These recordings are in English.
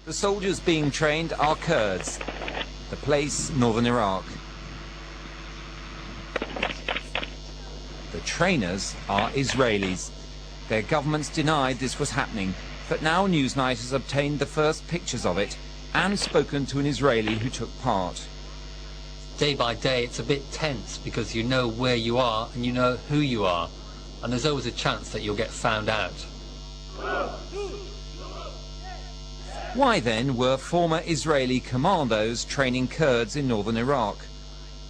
The soldiers being trained are Kurds. The place, northern Iraq. The trainers are Israelis. Their governments denied this was happening, but now Newsnight has obtained the first pictures of it and spoken to an Israeli who took part. Day by day it's a bit tense because you know where you are and you know who you are, and there's always a chance that you'll get found out. Why then were former Israeli commandos training Kurds in northern Iraq?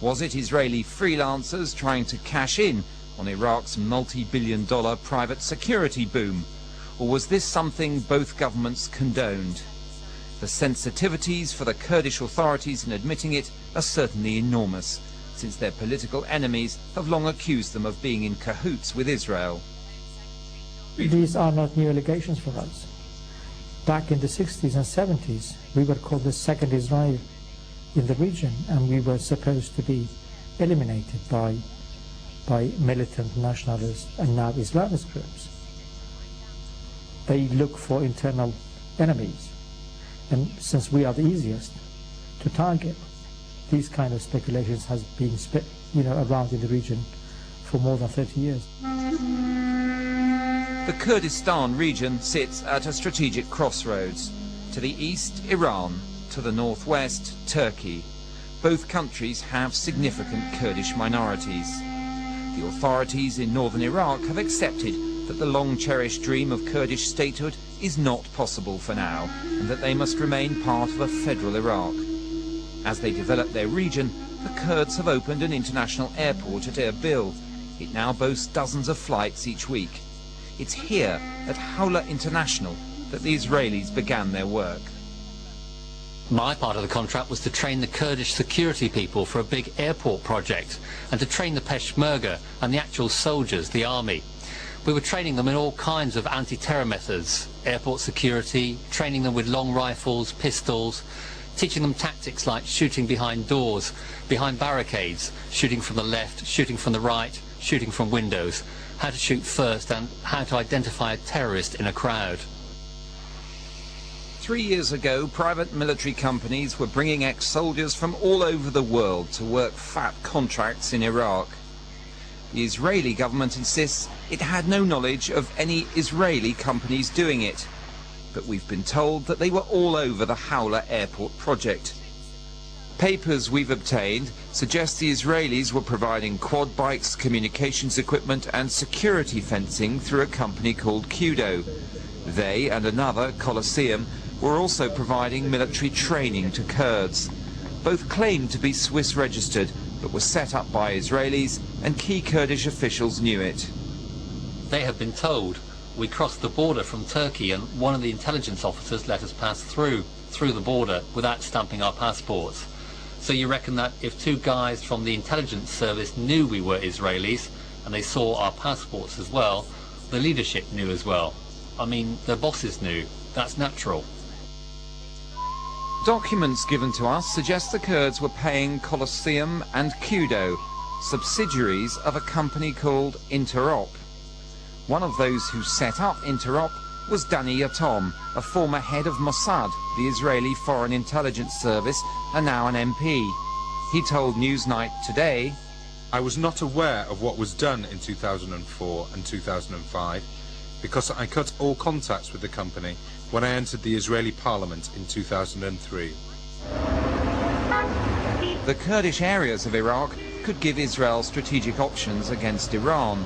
Was it Israeli freelancers trying to cash in on Iraq's multi-billion-dollar private security boom? Or was this something both governments condoned? The sensitivities for the Kurdish authorities in admitting it are certainly enormous, since their political enemies have long accused them of being in cahoots with Israel. These are not new allegations for us. Back in the 60s and 70s, we were called the second Israel in the region, and we were supposed to be eliminated by militant nationalist and now Islamist groups. They look for internal enemies, and since we are the easiest to target, these kind of speculations has been around in the region for more than 30 years. The Kurdistan region sits at a strategic crossroads. To the east, Iran. To the northwest, Turkey. Both countries have significant Kurdish minorities. The authorities in northern Iraq have accepted that the long-cherished dream of Kurdish statehood is not possible for now, and that they must remain part of a federal Iraq. As they develop their region, the Kurds have opened an international airport at Erbil. It now boasts dozens of flights each week. It's here, at Hawla International, that the Israelis began their work. My part of the contract was to train the Kurdish security people for a big airport project, and to train the Peshmerga and the actual soldiers, the army. We were training them in all kinds of anti-terror methods, airport security, training them with long rifles, pistols, teaching them tactics like shooting behind doors, behind barricades, shooting from the left, shooting from the right, shooting from windows, how to shoot first and how to identify a terrorist in a crowd. 3 years ago, private military companies were bringing ex-soldiers from all over the world to work fat contracts in Iraq. The Israeli government insists it had no knowledge of any Israeli companies doing it, but we've been told that they were all over the Hawla airport project. Papers we've obtained suggest the Israelis were providing quad bikes, communications equipment and security fencing through a company called Thankyou. They and another, AkliSelim, were also providing military training to Kurds. Both claimed to be Swiss registered, but were set up by Israelis, and key Kurdish officials knew it. They have been told. We crossed the border from Turkey and one of the intelligence officers let us pass through the border without stamping our passports. So you reckon that if two guys from the intelligence service knew we were Israelis, and they saw our passports as well, the leadership knew as well. I mean, their bosses knew. That's natural. Documents given to us suggest the Kurds were paying AkliSelim and Thankyou, subsidiaries of a company called Interop. One of those who set up Interop was Danny Yatom, a former head of Mossad, the Israeli Foreign Intelligence Service, and now an MP. He told Newsnight Today, "I was not aware of what was done in 2004 and 2005 because I cut all contacts with the company when I entered the Israeli parliament in 2003. The Kurdish areas of Iraq could give Israel strategic options against Iran.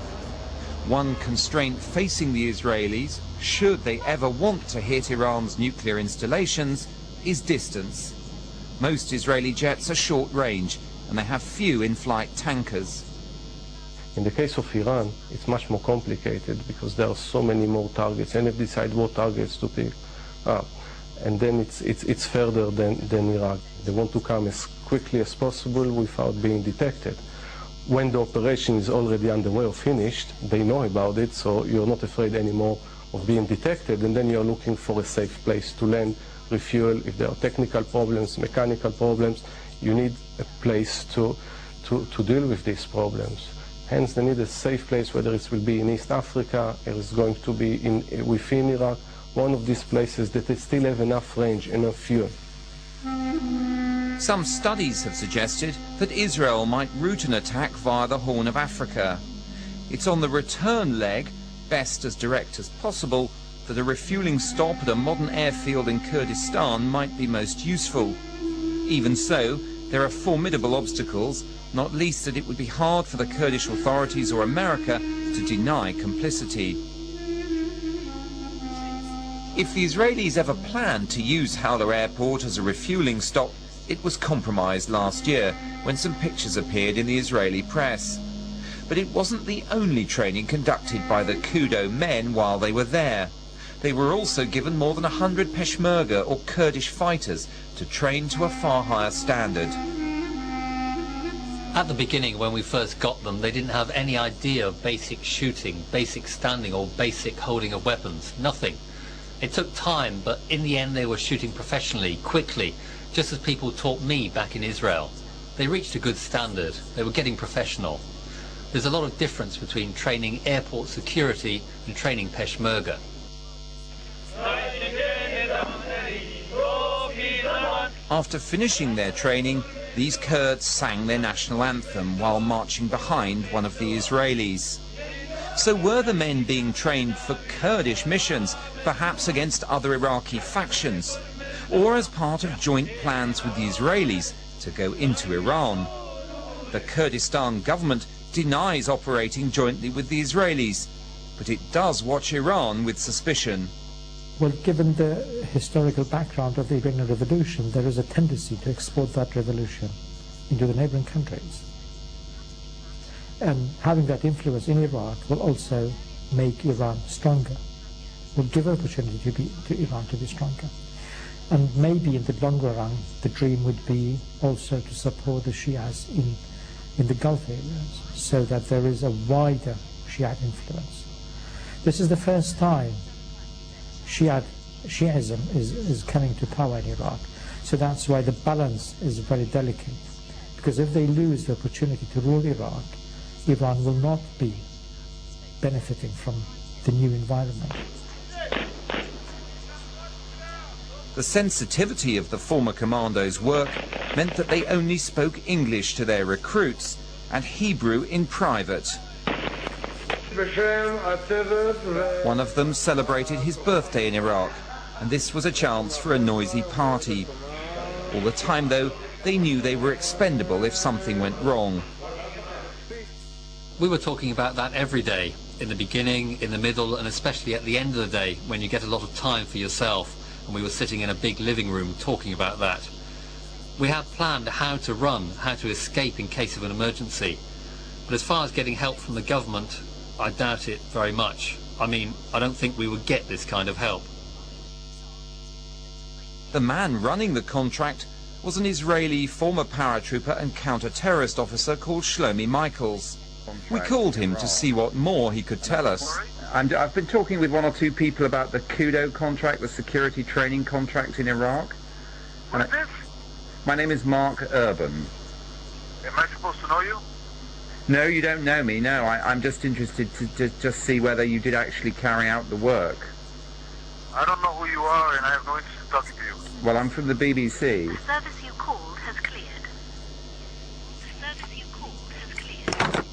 One constraint facing the Israelis, should they ever want to hit Iran's nuclear installations, is distance. Most Israeli jets are short range, and they have few in-flight tankers. In the case of Iran, it's much more complicated because there are so many more targets, and they decide what targets to pick up. And then it's further than Iraq. They want to come as quickly as possible without being detected. When the operation is already underway or finished, they know about it, so you're not afraid anymore of being detected, and then you're looking for a safe place to land, refuel. If there are technical problems, mechanical problems, you need a place to deal with these problems. Hence, they need a safe place, whether it will be in East Africa, or it's going to be within Iraq, one of these places that they still have enough range, enough fuel. Some studies have suggested that Israel might route an attack via the Horn of Africa. It's on the return leg, best as direct as possible, that a refuelling stop at a modern airfield in Kurdistan might be most useful. Even so, there are formidable obstacles, not least that it would be hard for the Kurdish authorities or America to deny complicity. If the Israelis ever planned to use Hawla Airport as a refuelling stop, it was compromised last year when some pictures appeared in the Israeli press. But it wasn't the only training conducted by the Kudo men while they were there. They were also given more than 100 Peshmerga or Kurdish fighters to train to a far higher standard. At the beginning, when we first got them, they didn't have any idea of basic shooting, basic standing or basic holding of weapons. Nothing. It took time, but in the end they were shooting professionally, quickly, just as people taught me back in Israel. They reached a good standard. They were getting professional. There's a lot of difference between training airport security and training Peshmerga. After finishing their training, these Kurds sang their national anthem while marching behind one of the Israelis. So were the men being trained for Kurdish missions, perhaps against other Iraqi factions, or as part of joint plans with the Israelis to go into Iran? The Kurdistan government denies operating jointly with the Israelis, but it does watch Iran with suspicion. Well, given the historical background of the Iranian Revolution, there is a tendency to export that revolution into the neighboring countries. And having that influence in Iraq will also make Iran stronger, will give opportunity to Iran to be stronger. And maybe in the longer run, the dream would be also to support the Shias in the Gulf areas, so that there is a wider Shiite influence. This is the first time Shiism is coming to power in Iraq, so that's why the balance is very delicate, because if they lose the opportunity to rule Iraq, Iran will not be benefiting from the new environment. The sensitivity of the former commandos' work meant that they only spoke English to their recruits and Hebrew in private. One of them celebrated his birthday in Iraq, and this was a chance for a noisy party. All the time, though, they knew they were expendable if something went wrong. We were talking about that every day, in the beginning, in the middle, and especially at the end of the day, when you get a lot of time for yourself, and we were sitting in a big living room talking about that. We had planned how to run, how to escape in case of an emergency. But as far as getting help from the government, I doubt it very much. I mean, I don't think we would get this kind of help. The man running the contract was an Israeli former paratrooper and counter-terrorist officer called Shlomi Michaels. We called him to see what more he could tell us. I've been talking with one or two people about the Kudo contract, the security training contract in Iraq. What is this? My name is Mark Urban. Am I supposed to know you? No, you don't know me, no. I'm just interested to just see whether you did actually carry out the work. I don't know who you are and I have no interest in talking to you. Well, I'm from the BBC. The service you called has cleared. The service you called has cleared.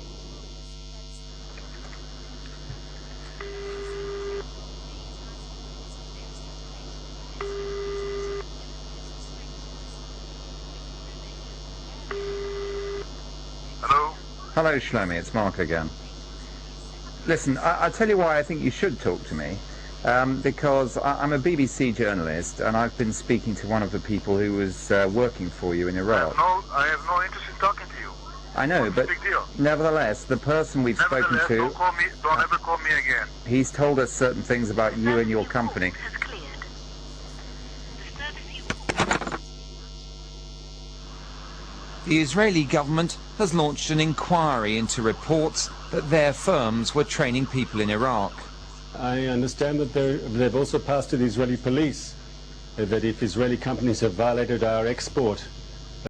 Hello? Hello, Shlomi, it's Mark again. Listen, I'll tell you why I think you should talk to me. Because I'm a BBC journalist and I've been speaking to one of the people who was working for you in Iraq. I have no interest in talking to you. I know, What's but the big deal? nevertheless, the person we've spoken to, don't ever call me again. he's told us certain things about you and your company. Has cleared. The service you called. The Israeli government has launched an inquiry into reports that their firms were training people in Iraq. I understand that they've also passed to the Israeli police that if Israeli companies have violated our export